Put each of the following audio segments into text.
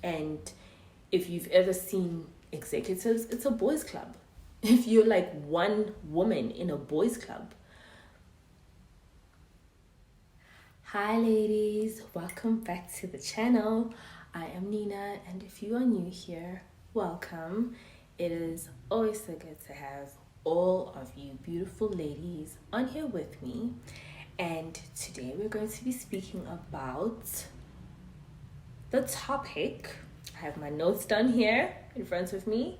And if you've ever seen executives, it's a boys' club. If you're like one woman in a boys' club. Hi ladies, welcome back to the channel. I am Nina, and if you are new here, welcome. It is always so good to have all of you beautiful ladies on here with me. And today we're going to be speaking about the topic. I have my notes done here in front of me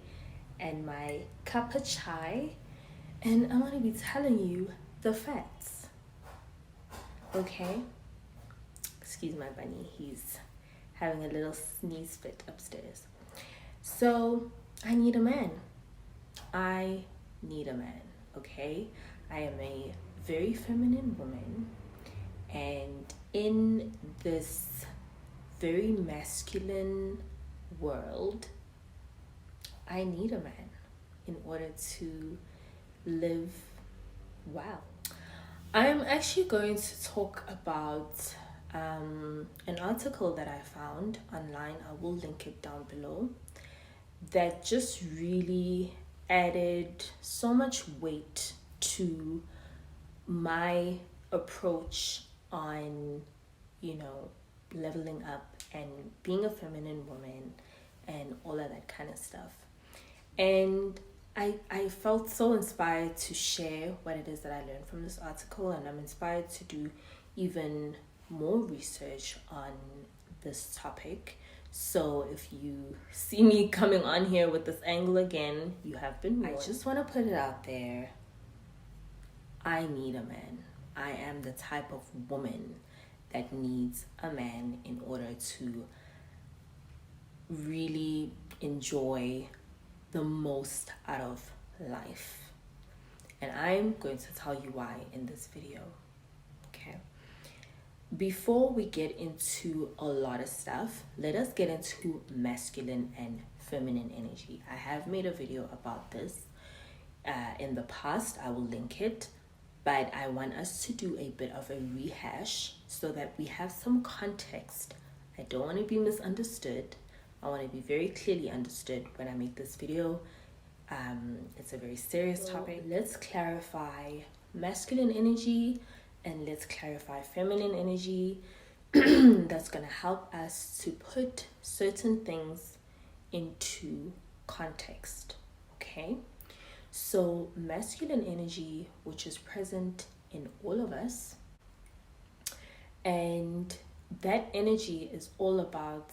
and my cup of chai, and I'm going to be telling you the facts. Okay? Excuse my bunny, he's having a little sneeze fit upstairs. So, I need a man. I need a man, okay? I am a very feminine woman, and in this very masculine world, I need a man in order to live well. I am actually going to talk about an article that I found online. I will link it down below, that just really added so much weight to my approach on, leveling up and being a feminine woman and all of that kind of stuff. And I felt so inspired to share what it is that I learned from this article, and I'm inspired to do even more research on this topic. So if you see me coming on here with this angle again, you have been warned. I just want to put it out there. I need a man. I am the type of woman that needs a man in order to really enjoy the most out of life. And I'm going to tell you why in this video. Okay? Before we get into a lot of stuff, let us get into masculine and feminine energy. I have made a video about this in the past. I will link it, but I want us to do a bit of a rehash so that we have some context. I don't want to be misunderstood. I want to be very clearly understood when I make this video. It's a very serious topic. Let's clarify masculine energy and let's clarify feminine energy. That's going to help us to put certain things into context. Okay? So masculine energy, which is present in all of us, and that energy is all about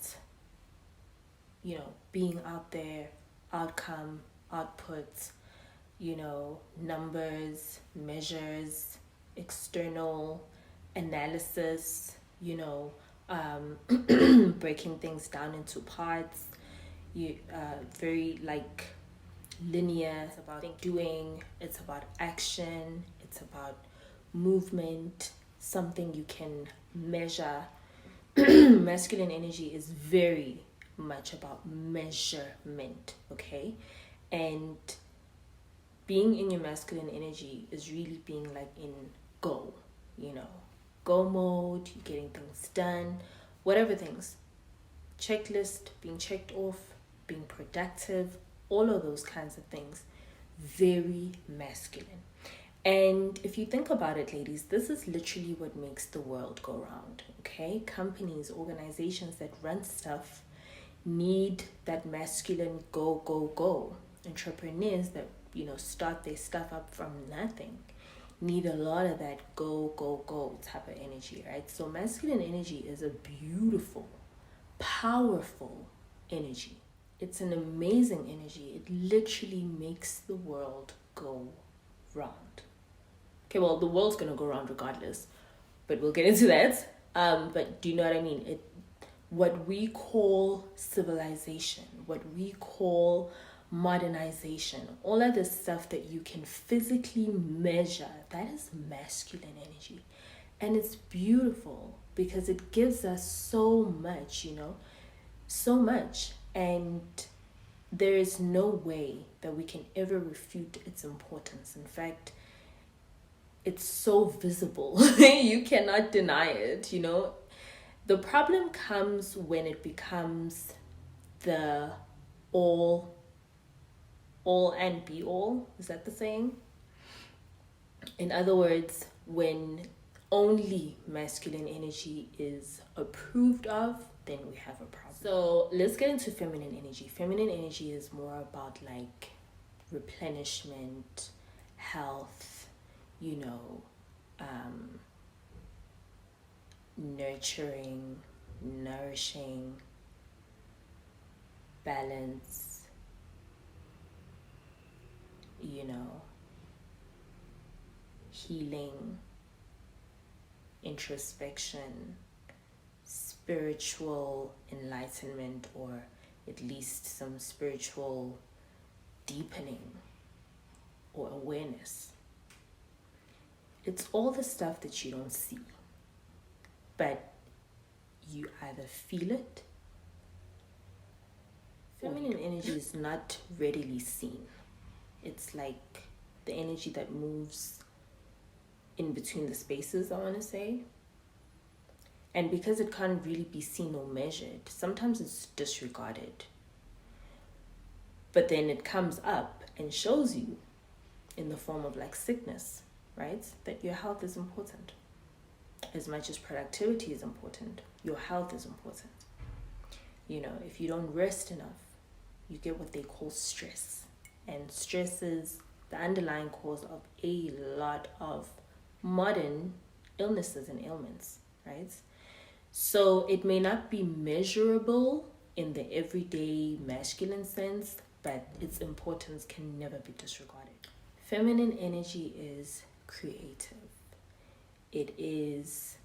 being out there, outcome, output, numbers, measures, external analysis, breaking things down into parts, very like linear. It's about doing, it's about action, it's about movement, something you can measure. Masculine energy is very much about measurement, okay? And being in your masculine energy is really being like in go mode. You're getting things done, whatever things, checklist being checked off, being productive, all of those kinds of things. Very masculine. And if you think about it, ladies, this is literally what makes the world go round, okay? Companies, organizations that run stuff need that masculine go. Entrepreneurs that start their stuff up from nothing need a lot of that go type of energy, right? So masculine energy is a beautiful, powerful energy. It's an amazing energy. It literally makes the world go round. Okay, well, the world's gonna go round regardless, but we'll get into that. But do you know what I mean? What we call civilization, what we call modernization, all of this stuff that you can physically measure, that is masculine energy. And it's beautiful because it gives us so much, so much. And there is no way that we can ever refute its importance. In fact, it's so visible. You cannot deny it, The problem comes when it becomes the all and be all. Is that the saying? In other words, when only masculine energy is approved of, then we have a problem. So let's get into feminine energy. Feminine energy is more about like replenishment, health, nurturing, nourishing, balance, healing, introspection, spiritual enlightenment, or at least some spiritual deepening or awareness. It's all the stuff that you don't see, but you either feel it. Feminine energy is not readily seen. It's like the energy that moves in between the spaces, I want to say. And because it can't really be seen or measured, sometimes it's disregarded. But then it comes up and shows you in the form of like sickness, right? That your health is important. As much as productivity is important, your health is important. If you don't rest enough, you get what they call stress. And stress is the underlying cause of a lot of modern illnesses and ailments, right? So it may not be measurable in the everyday masculine sense, but its importance can never be disregarded. Feminine energy is creative. It is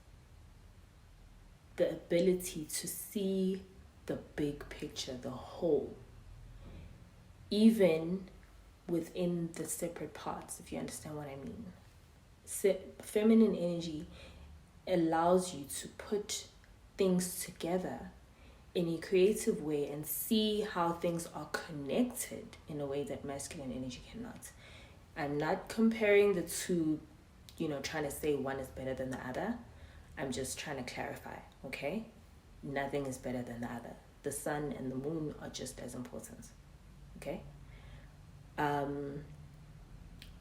the ability to see the big picture, the whole, even within the separate parts, if you understand what I mean. Feminine energy allows you to put things together in a creative way and see how things are connected in a way that masculine energy cannot. I'm not comparing the two, trying to say one is better than the other. I'm just trying to clarify, okay? Nothing is better than the other. The sun and the moon are just as important, okay?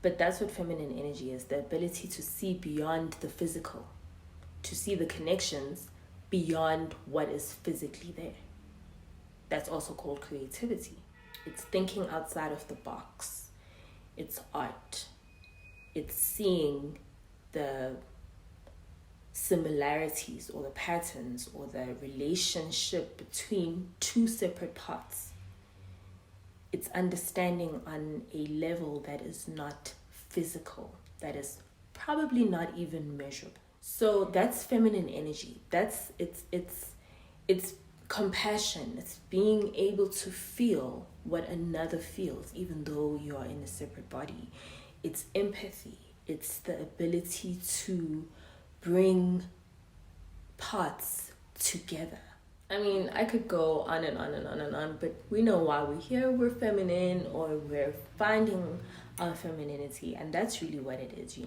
But that's what feminine energy is, the ability to see beyond the physical, to see the connections beyond what is physically there. That's also called creativity. It's thinking outside of the box. It's art. It's seeing the similarities or the patterns or the relationship between two separate parts. It's understanding on a level that is not physical, that is probably not even measurable. So that's feminine energy. It's compassion. It's being able to feel what another feels, even though you are in a separate body. It's empathy. It's the ability to bring parts together. I mean, I could go on and on and on and on, but we know why we're here. We're feminine, or we're finding our femininity, and that's really what it is,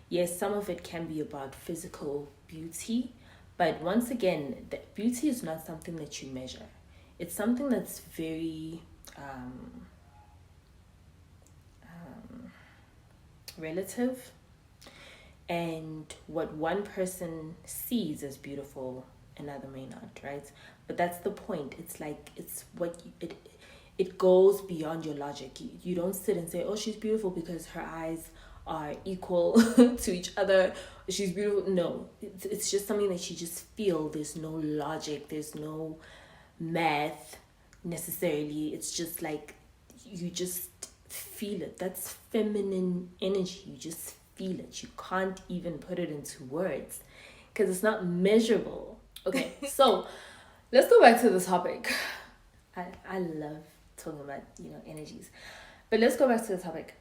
Yes, some of it can be about physical beauty, but once again, the beauty is not something that you measure. It's something that's very relative, and what one person sees as beautiful, another may not, right? But that's the point. It's like, it's what it goes beyond your logic. You don't sit and say, oh, she's beautiful because her eyes are equal to each other, she's beautiful. No, it's just something that you just feel. There's no logic, there's no math necessarily. It's just like you just feel it. That's feminine energy. You just feel it. You can't even put it into words because it's not measurable. Okay, so let's go back to the topic. I love talking about energies, but let's go back to the topic.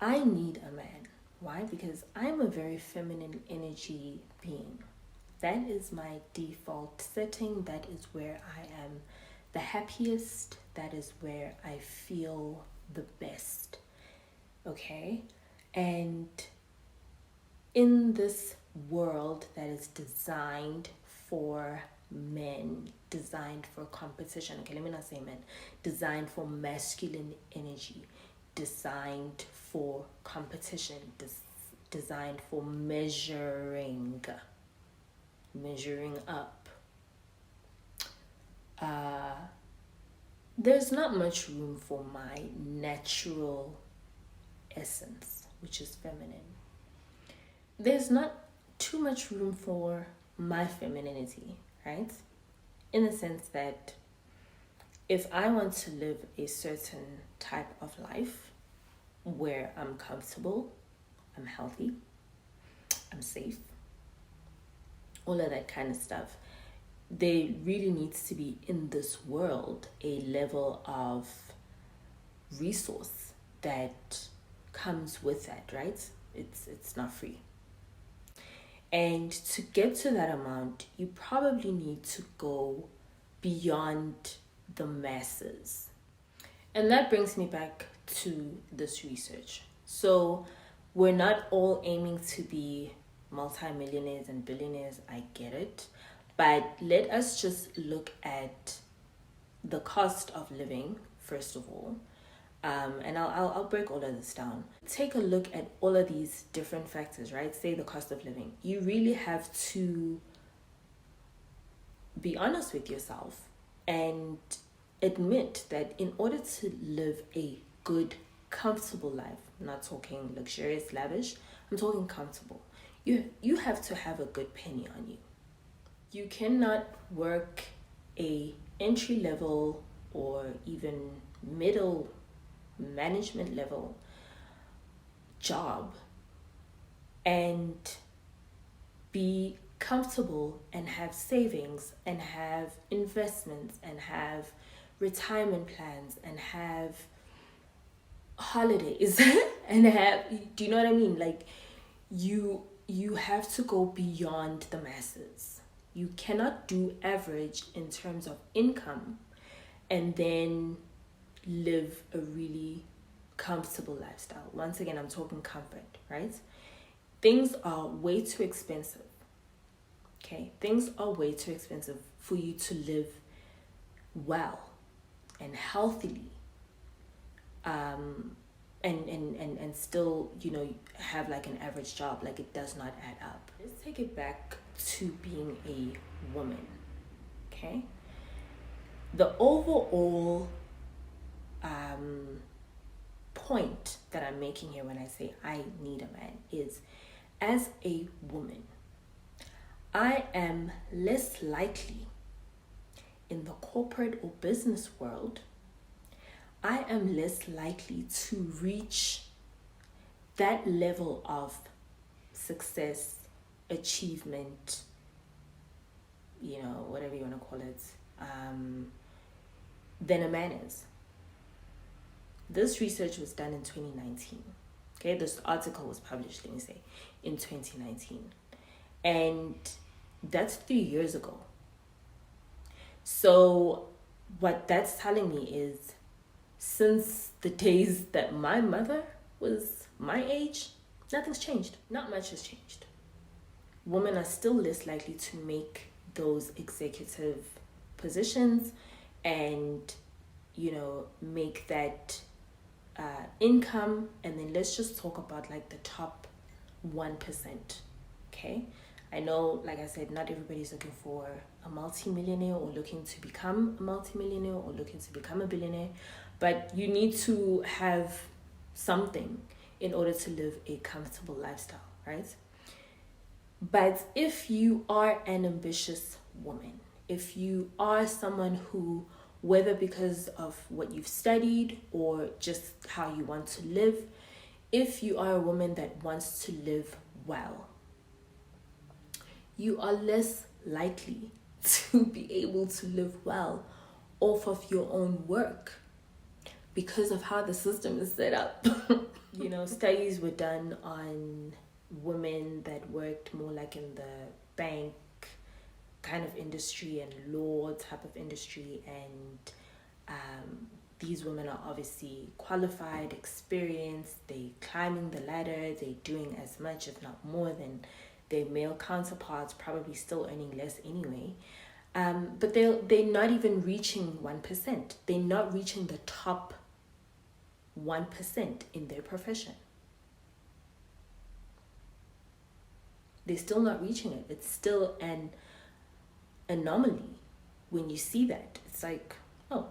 I need a man. Why? Because I'm a very feminine energy being. That is my default setting. That is where I am the happiest. That is where I feel the best. Okay? And in this world that is designed for men, designed for competition. Okay, let me not say men. Designed for masculine energy, designed for competition, designed for measuring up. There's not much room for my natural essence, which is feminine. There's not too much room for my femininity, right? In the sense that if I want to live a certain type of life where I'm comfortable, I'm healthy, I'm safe, all of that kind of stuff, there really needs to be in this world a level of resource that comes with that, right? It's not free. And to get to that amount, you probably need to go beyond the masses. And that brings me back to this research. So we're not all aiming to be multimillionaires and billionaires, I get it. But let us just look at the cost of living, first of all. And I'll break all of this down. Take a look at all of these different factors, right? Say the cost of living. You really have to be honest with yourself and admit that in order to live a good, comfortable life, I'm not talking luxurious, lavish, I'm talking comfortable, you have to have a good penny on you. You cannot work a entry level or even middle management level job and be comfortable and have savings and have investments and have retirement plans and have holidays and have, do you know what I mean? Like you have to go beyond the masses. You cannot do average in terms of income and then live a really comfortable lifestyle. Once again, I'm talking comfort, right? Things are way too expensive. Okay? Things are way too expensive for you to live well and healthily. And still, have like an average job. Like it does not add up. Let's take it back to being a woman. Okay? The overall point that I'm making here when I say I need a man is, as a woman, I am less likely in the corporate or business world, I am less likely to reach that level of success, achievement, whatever you want to call it, than a man is. This research was done in 2019. Okay, this article was published, let me say, in 2019. And that's 3 years ago. So what that's telling me is, since the days that my mother was my age, nothing's changed. Not much has changed. Women are still less likely to make those executive positions and, make that income. And then let's just talk about like the top 1%. Okay? I know, like I said, not everybody's looking for a multimillionaire or looking to become a multimillionaire or looking to become a billionaire, but you need to have something in order to live a comfortable lifestyle, right? But if you are an ambitious woman, if you are someone who, whether because of what you've studied or just how you want to live, if you are a woman that wants to live well, you are less likely to be able to live well off of your own work because of how the system is set up. Studies were done on women that worked more like in the bank kind of industry and law type of industry, and these women are obviously qualified, experienced, they climbing the ladder, they doing as much if not more than their male counterparts, probably still earning less anyway. But they're not even reaching 1%. They're not reaching the top 1% in their profession. They're still not reaching it. It's still an anomaly when you see that. It's like, oh.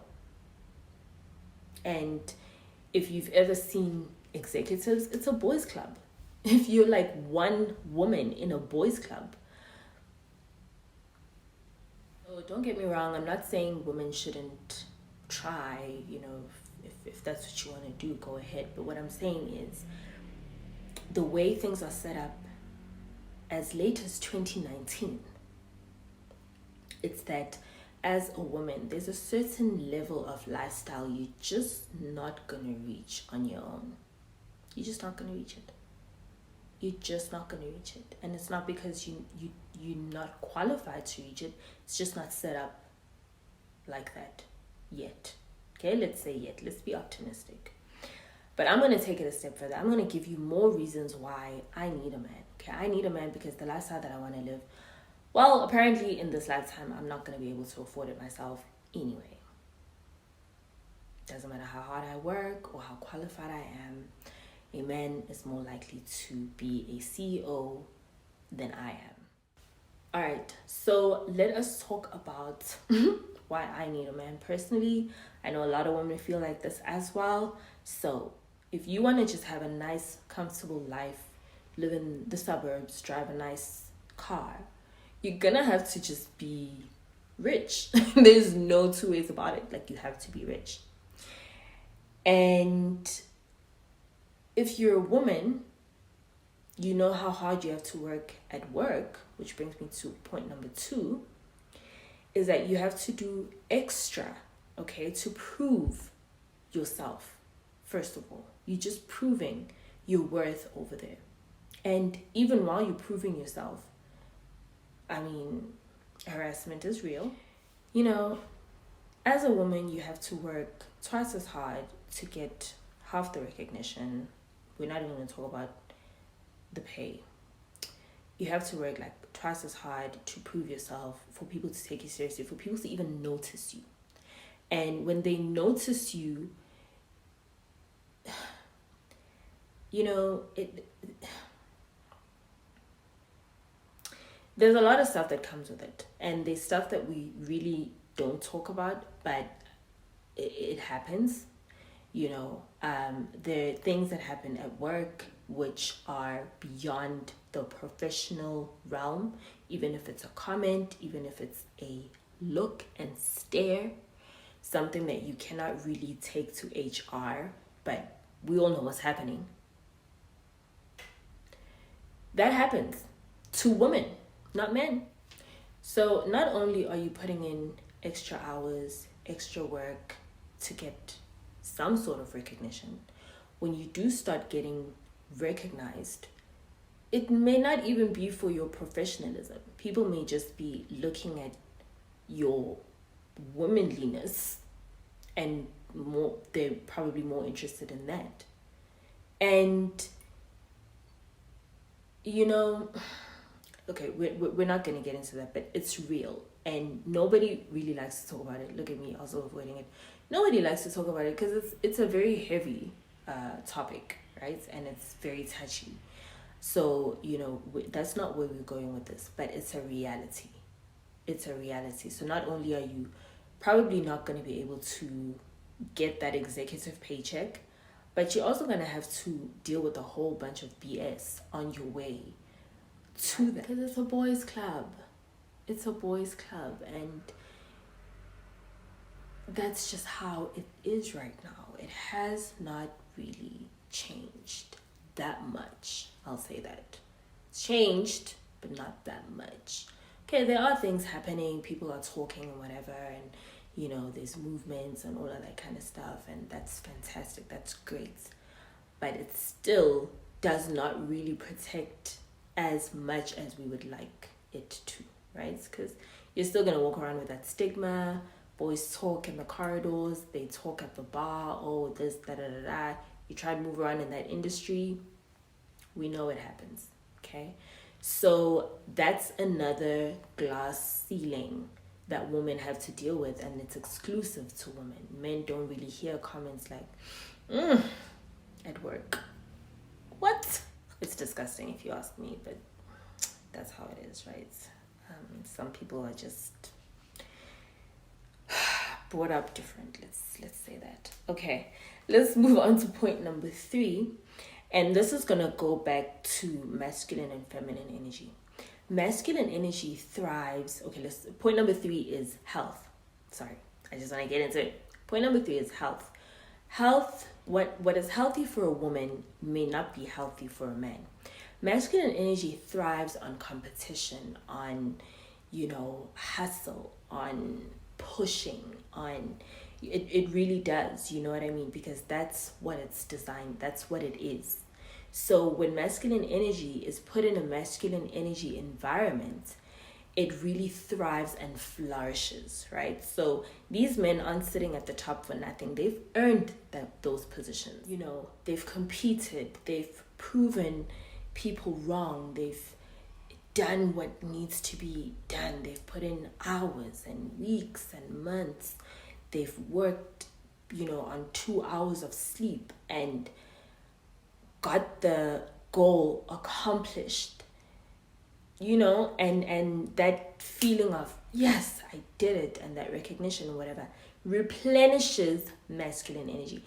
And if you've ever seen executives, it's a boys' club. If you're like one woman in a boys' club, oh, don't get me wrong, I'm not saying women shouldn't try, if that's what you want to do, go ahead. But what I'm saying is the way things are set up as late as 2019, it's that as a woman, there's a certain level of lifestyle you're just not going to reach on your own. You're just not going to reach it. You're just not going to reach it. And it's not because you're not qualified to reach it. It's just not set up like that yet. Okay, let's say yet. Let's be optimistic. But I'm going to take it a step further. I'm going to give you more reasons why I need a man. Okay, I need a man because the lifestyle that I want to live, well, apparently in this lifetime, I'm not going to be able to afford it myself anyway. Doesn't matter how hard I work or how qualified I am. A man is more likely to be a CEO than I am. All right, so let us talk about why I need a man. Personally, I know a lot of women feel like this as well. So if you want to just have a nice, comfortable life, live in the suburbs, drive a nice car, you're gonna have to just be rich. There's no two ways about it. Like, you have to be rich. And if you're a woman, you know how hard you have to work at work, which brings me to point number 2, is that you have to do extra, okay, to prove yourself. First of all, you're just proving your worth over there. And even while you're proving yourself, I mean, harassment is real. As a woman, you have to work twice as hard to get half the recognition. We're not even going to talk about the pay. You have to work like twice as hard to prove yourself, for people to take you seriously, for people to even notice you. And when they notice you, there's a lot of stuff that comes with it. And there's stuff that we really don't talk about, but it happens. There are things that happen at work which are beyond the professional realm, even if it's a comment, even if it's a look and stare, something that you cannot really take to HR, but we all know what's happening. That happens to women, not men. So not only are you putting in extra hours, extra work to get some sort of recognition, when you do start getting recognized, it may not even be for your professionalism. People may just be looking at your womanliness, and they're probably more interested in that. And okay, we're not going to get into that, but it's real, and nobody really likes to talk about it. Look at me, also avoiding it. Nobody likes to talk about it because it's a very heavy topic, right? And it's very touchy. So, that's not where we're going with this, but it's a reality. It's a reality. So not only are you probably not going to be able to get that executive paycheck, but you're also going to have to deal with a whole bunch of BS on your way to that. Because it's a boys' club. It's a boys' club. And that's just how it is right now. It has not really changed that much. I'll say that. It's changed, but not that much. Okay, there are things happening. People are talking and whatever. And, there's movements and all of that kind of stuff. And that's fantastic. That's great. But it still does not really protect as much as we would like it to, right? Because you're still going to walk around with that stigma. Boys talk in the corridors. They talk at the bar. Oh, this, da-da-da-da. You try to move around in that industry. We know it happens, okay? So that's another glass ceiling that women have to deal with, and it's exclusive to women. Men don't really hear comments like, at work. What? It's disgusting if you ask me, but that's how it is, right? Some people are just brought up different. Let's say that. Okay, let's move on to point number 3, and this is gonna go back to masculine and feminine energy. Masculine energy thrives. Okay, point number 3 is health. Sorry, I just want to get into it. Point number 3 is health. Health. What is healthy for a woman may not be healthy for a man. Masculine energy thrives on competition, on, hustle, on pushing, on it really does, you know what I mean? Because that's what it's designed, that's what it is. So when masculine energy is put in a masculine energy environment, it really thrives and flourishes, right? So these men aren't sitting at the top for nothing. They've earned those positions. They've competed, they've proven people wrong, they've done what needs to be done, they've put in hours and weeks and months, they've worked, on 2 hours of sleep and got the goal accomplished. And that feeling of, yes, I did it, and that recognition or whatever replenishes masculine energy.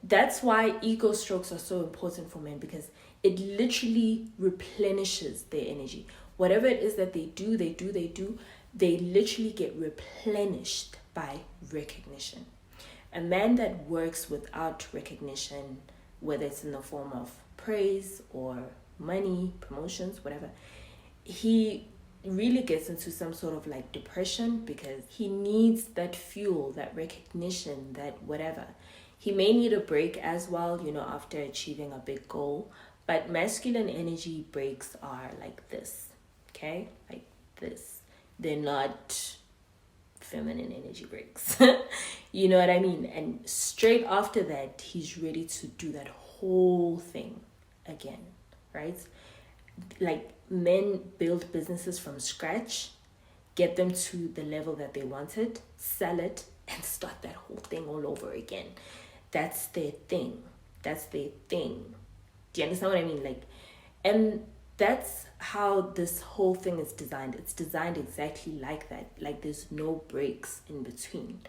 That's why ego strokes are so important for men, because it literally replenishes their energy. Whatever it is that they do, they literally get replenished by recognition. A man that works without recognition, whether it's in the form of praise or money, promotions, whatever, he really gets into some sort of like depression, because he needs that fuel, that recognition, that whatever. He may need a break as well, after achieving a big goal. But masculine energy breaks are like this, okay? Like this. They're not feminine energy breaks. You know what I mean? And straight after that, he's ready to do that whole thing again, right? Like, men build businesses from scratch, get them to the level that they wanted, sell it, and start that whole thing all over again. That's their thing. Do you understand what I mean? And that's how this whole thing is designed. It's designed exactly like that. Like, there's no breaks in between,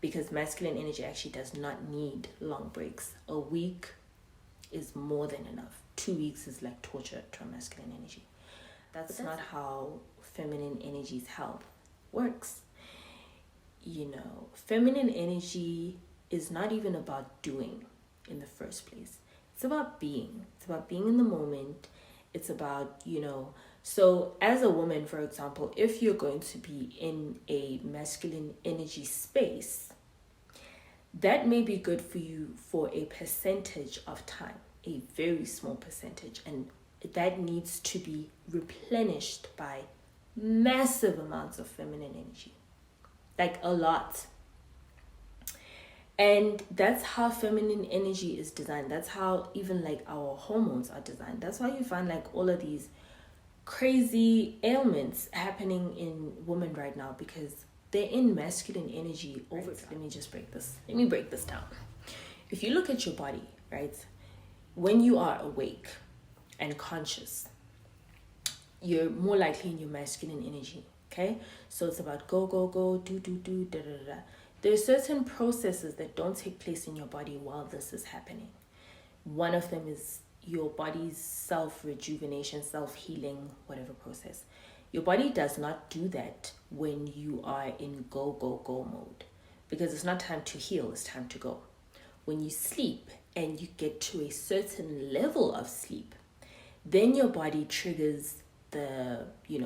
because masculine energy actually does not need long breaks. A week is more than enough. 2 weeks is like torture to a masculine energy. That's not how feminine energy's health works. Feminine energy is not even about doing in the first place. It's about being. It's about being in the moment. It's about, so as a woman, for example, if you're going to be in a masculine energy space, that may be good for you for a percentage of time, a very small percentage, and that needs to be replenished by massive amounts of feminine energy, like a lot. And that's how feminine energy is designed. That's how even like our hormones are designed. That's why you find like all of these crazy ailments happening in women right now, because they're in masculine energy over. Let me break this down. If you look at your body, right, when you are awake and conscious, you're more likely in your masculine energy. Okay, so it's about go, do, da, da, da. There are certain processes that don't take place in your body while this is happening. One of them is your body's self-rejuvenation, self-healing, whatever process. Your body does not do that when you are in go mode, because it's not time to heal, it's time to go. When you sleep and you get to a certain level of sleep, then your body triggers the,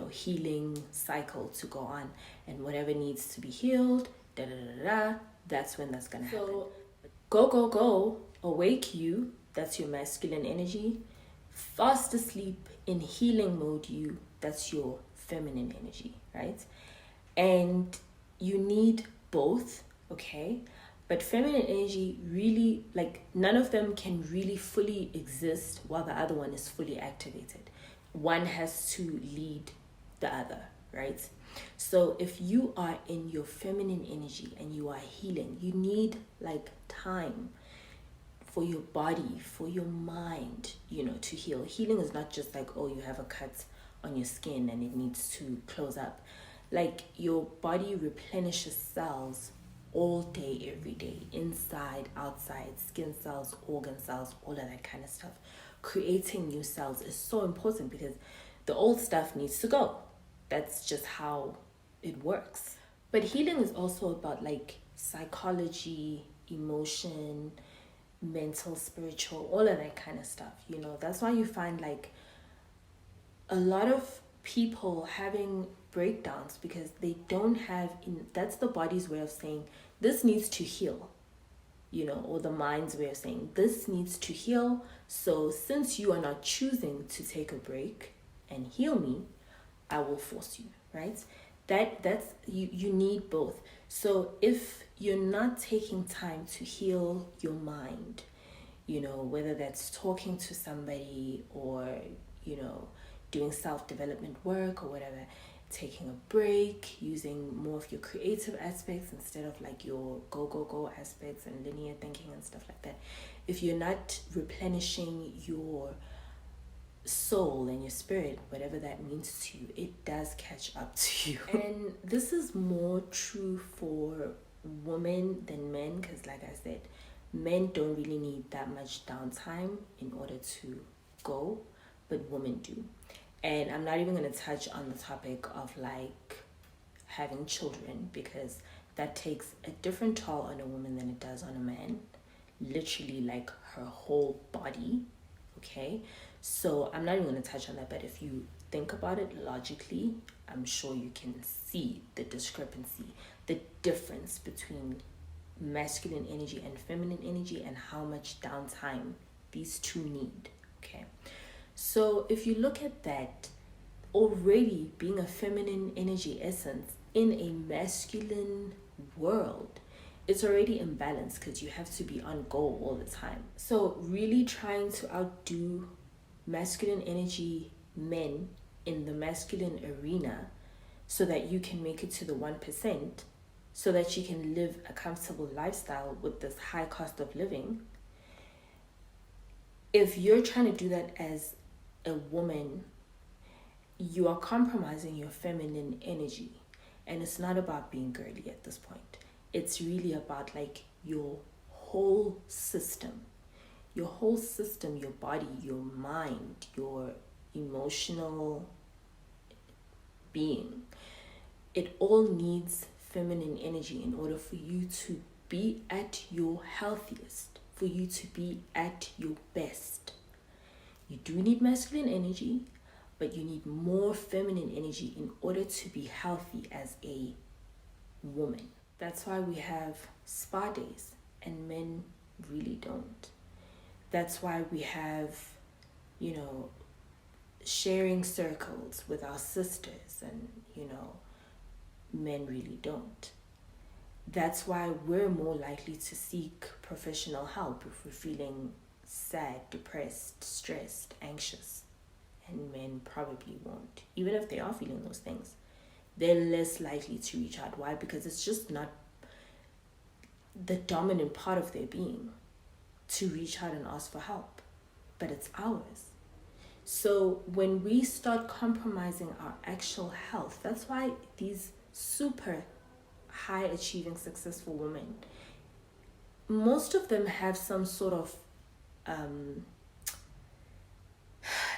healing cycle to go on, and whatever needs to be healed, that's when that's gonna happen. So go, awake you, that's your masculine energy. Fast asleep, in healing mode you, that's your feminine energy, right? And you need both, okay? But feminine energy really, like, none of them can really fully exist while the other one is fully activated. One has to lead the other, right? So if you are in your feminine energy and you are healing, you need like time for your body, for your mind, to heal. Healing is not just like, oh, you have a cut on your skin and it needs to close up. Like, your body replenishes cells all day, every day, inside, outside, skin cells, organ cells, all of that kind of stuff. Creating new cells is so important because the old stuff needs to go. That's just how it works. But healing is also about like psychology, emotion, mental, spiritual, all of that kind of stuff. That's why you find like a lot of people having breakdowns because they don't have that's the body's way of saying this needs to heal, or the mind's way of saying this needs to heal. So since you are not choosing to take a break and heal me, I will force you, right? That's you need both. So if you're not taking time to heal your mind, whether that's talking to somebody or doing self-development work or whatever, taking a break, using more of your creative aspects instead of like your go aspects and linear thinking and stuff like that. If you're not replenishing your soul and your spirit, whatever that means to you, it does catch up to you. And this is more true for women than men, because like I said, men don't really need that much downtime in order to go, but women do. And I'm not even going to touch on the topic of like having children, because that takes a different toll on a woman than it does on a man. Literally like her whole body. Okay, so I'm not even going to touch on that, but if you think about it logically, I'm sure you can see the discrepancy, the difference between masculine energy and feminine energy, and how much downtime these two need. Okay, so if you look at that, already being a feminine energy essence in a masculine world, it's already imbalanced because you have to be on goal all the time. So really trying to outdo masculine energy men in the masculine arena so that you can make it to the 1%, so that you can live a comfortable lifestyle with this high cost of living. If you're trying to do that as a woman, you are compromising your feminine energy. And it's not about being girly at this point. It's really about like your whole system, your body, your mind, your emotional being. It all needs feminine energy in order for you to be at your healthiest, for you to be at your best. You do need masculine energy, but you need more feminine energy in order to be healthy as a woman. That's why we have spa days and men really don't. That's why we have, sharing circles with our sisters and, men really don't. That's why we're more likely to seek professional help if we're feeling sad, depressed, stressed, anxious. And men probably won't. Even if they are feeling those things, they're less likely to reach out. Why? Because it's just not the dominant part of their being to reach out and ask for help. But it's ours. So when we start compromising our actual health, that's why these super high achieving successful women, most of them have some sort of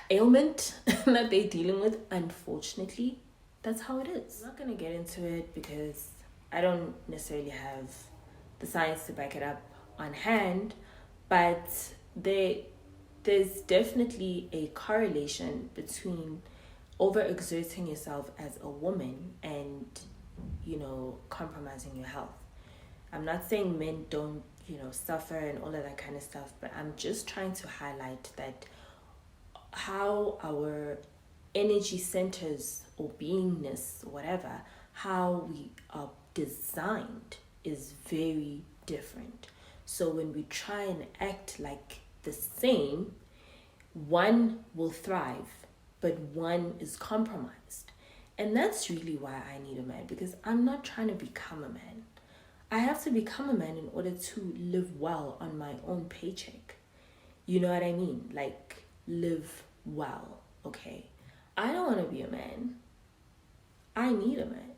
ailment that they're dealing with. Unfortunately, that's how it is. I'm not going to get into it because I don't necessarily have the science to back it up on hand, but there's definitely a correlation between overexerting yourself as a woman and compromising your health. I'm not saying men don't suffer and all of that kind of stuff, but I'm just trying to highlight that how our energy centers or beingness, whatever, how we are designed is very different. So when we try and act like the same, one will thrive, but one is compromised. And that's really why I need a man, because I'm not trying to become a man. I have to become a man in order to live well on my own paycheck. You know what I mean? Like, live well, okay? I don't want to be a man. I need a man.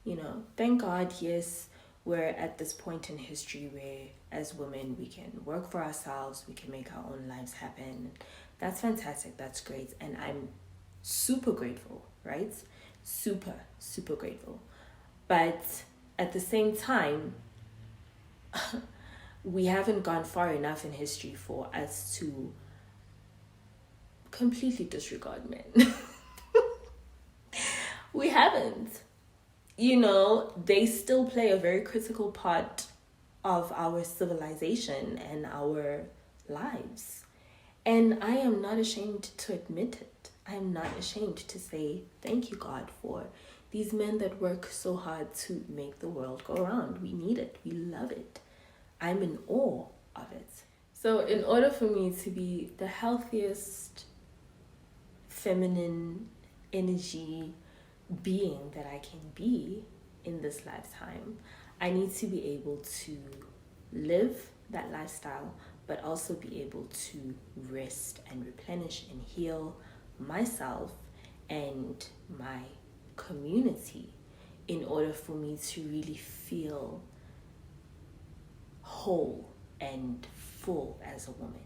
You know, thank God, yes, we're at this point in history where as women we can work for ourselves, we can make our own lives happen. That's fantastic, that's great, and I'm super grateful, right? Super grateful. But at the same time, we haven't gone far enough in history for us to completely disregard men. We haven't. You know, they still play a very critical part of our civilization and our lives. And I am not ashamed to admit it. I am not ashamed to say thank you, God, for these men that work so hard to make the world go around. We need it. We love it. I'm in awe of it. So in order for me to be the healthiest feminine energy being that I can be in this lifetime, I need to be able to live that lifestyle, but also be able to rest and replenish and heal myself and my community in order for me to really feel whole and full as a woman,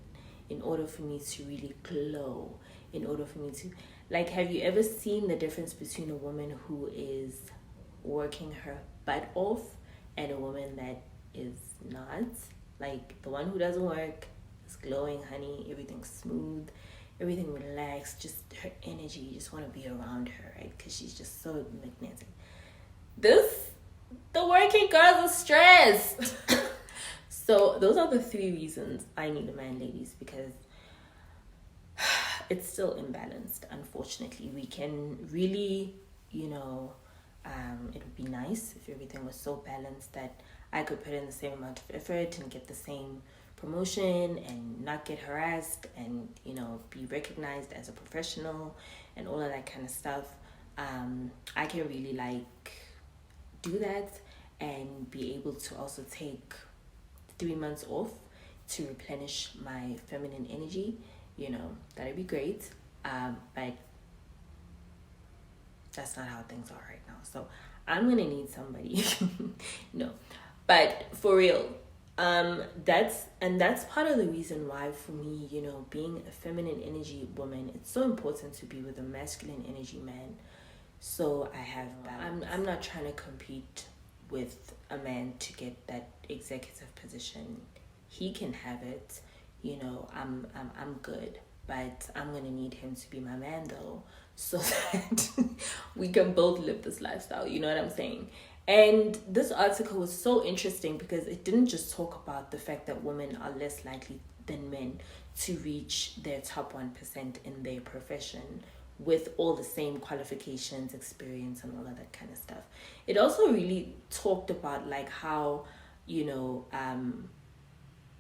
in order for me to really glow, in order for me to, like, have you ever seen the difference between a woman who is working her butt off and a woman that is not? Like, the one who doesn't work is glowing, honey, everything's smooth, everything relaxed, just her energy, you just want to be around her, right? Because she's just so magnetic. The working girls are stressed. So those are the 3 reasons I need a man, ladies, because it's still imbalanced, unfortunately. We can really, you know, it would be nice if everything was so balanced that I could put in the same amount of effort and get the same promotion and not get harassed and, you know, be recognized as a professional and all of that kind of stuff. I can really, like, do that and be able to also take 3 months off to replenish my feminine energy. You know, that'd be great. But that's not how things are right now. So I'm gonna need somebody. No, but for real, that's part of the reason why, for me, you know, being a feminine energy woman, it's so important to be with a masculine energy man. So I have balance. I'm not trying to compete with a man to get that executive position. He can have it. You know, I'm good, but I'm gonna need him to be my man though, so that we can both live this lifestyle. You know what I'm saying? And this article was so interesting because it didn't just talk about the fact that women are less likely than men to reach their top 1% in their profession with all the same qualifications, experience, and all of that kind of stuff. It also really talked about, like, how, you know,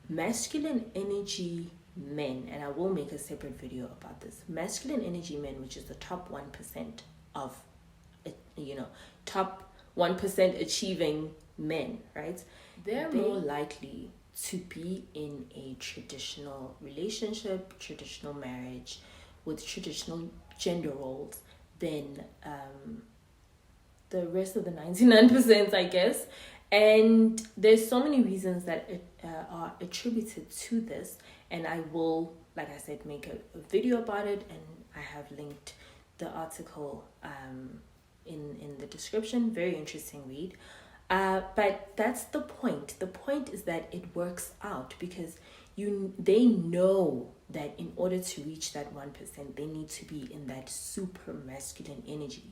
masculine energy men, and I will make a separate video about this, masculine energy men, which is the top 1% of, you know, top 1% achieving men, right? They're more likely to be in a traditional relationship, traditional marriage, with traditional gender roles than the rest of the 99%, I guess. And there's so many reasons that are attributed to this, and I will, like I said, make a video about it, and I have linked the article in the description. Very interesting read. But that's the point. The point is that it works out because they know that in order to reach that 1%, they need to be in that super masculine energy.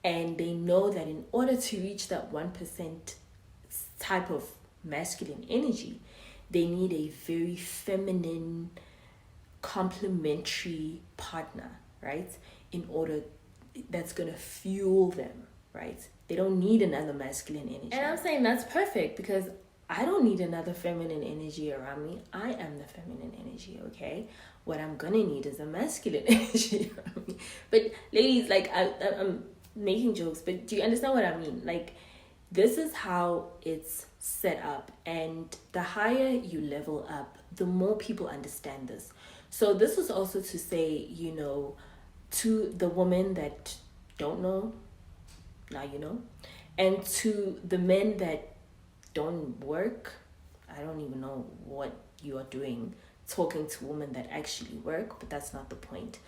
And they know that in order to reach that 1% type of masculine energy, they need a very feminine, complementary partner, right? In order, that's gonna fuel them, right? They don't need another masculine energy. And I'm saying that's perfect because I don't need another feminine energy around me. I am the feminine energy, okay? What I'm gonna need is a masculine energy around me. But ladies, like, I'm making jokes, but do you understand what I mean? Like, this is how it's set up, and the higher you level up, the more people understand this. So this is also to say, to the women that don't know, now you know, and to the men that don't work, I don't even know what you are doing talking to women that actually work, but that's not the point.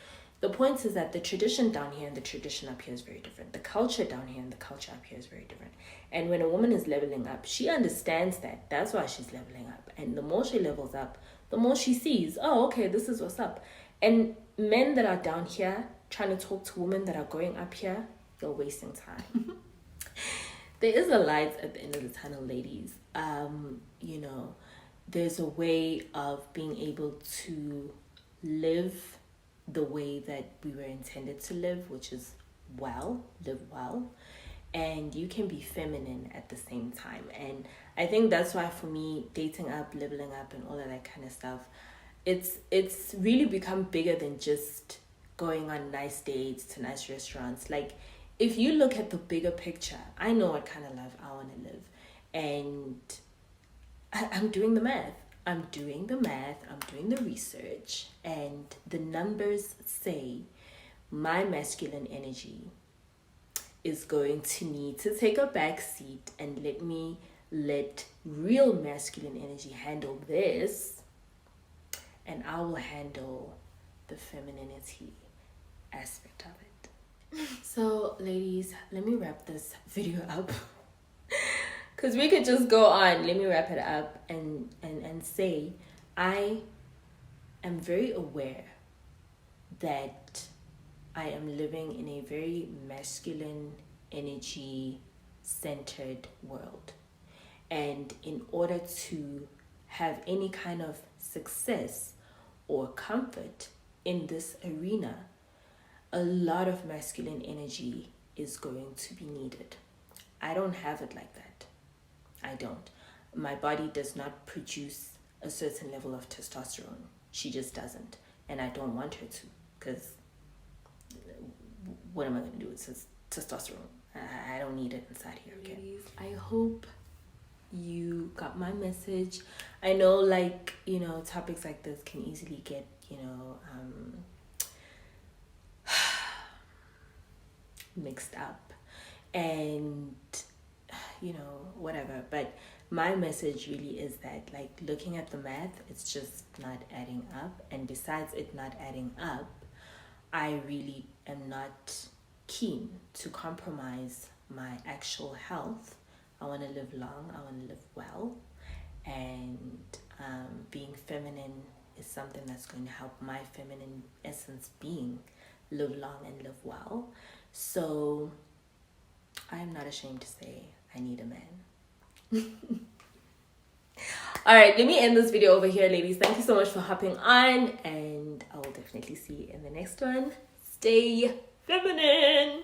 The point is that the tradition down here and the tradition up here is very different. The culture down here and the culture up here is very different. And when a woman is leveling up, she understands that. That's why she's leveling up. And the more she levels up, the more she sees, oh, okay, this is what's up. And men that are down here trying to talk to women that are going up here, you're wasting time. There is a light at the end of the tunnel, ladies. There's a way of being able to live the way that we were intended to live, which is live well, and you can be feminine at the same time. And I think that's why for me, dating up, leveling up, and all of that kind of stuff, it's really become bigger than just going on nice dates to nice restaurants. Like, if you look at the bigger picture, I know what kind of life I want to live, and I'm doing the math. I'm doing the research, and the numbers say my masculine energy is going to need to take a back seat and let real masculine energy handle this, and I will handle the femininity aspect of it. So, ladies, let me wrap this video up. Because we could just go on. Let me wrap it up and say I am very aware that I am living in a very masculine energy centered world. And in order to have any kind of success or comfort in this arena, a lot of masculine energy is going to be needed. I don't have it like that. I don't. My body does not produce a certain level of testosterone. She just doesn't. And I don't want her to, because what am I going to do with testosterone? I don't need it inside here, okay? I hope you got my message. I know, topics like this can easily get, mixed up. And whatever, but my message really is that, looking at the math, it's just not adding up. And besides it not adding up, I really am not keen to compromise my actual health. I want to live long, I want to live well, and being feminine is something that's going to help my feminine essence being live long and live well. So I am not ashamed to say I need a man. All right, let me end this video over here, ladies. Thank you so much for hopping on, and I will definitely see you in the next one. Stay feminine.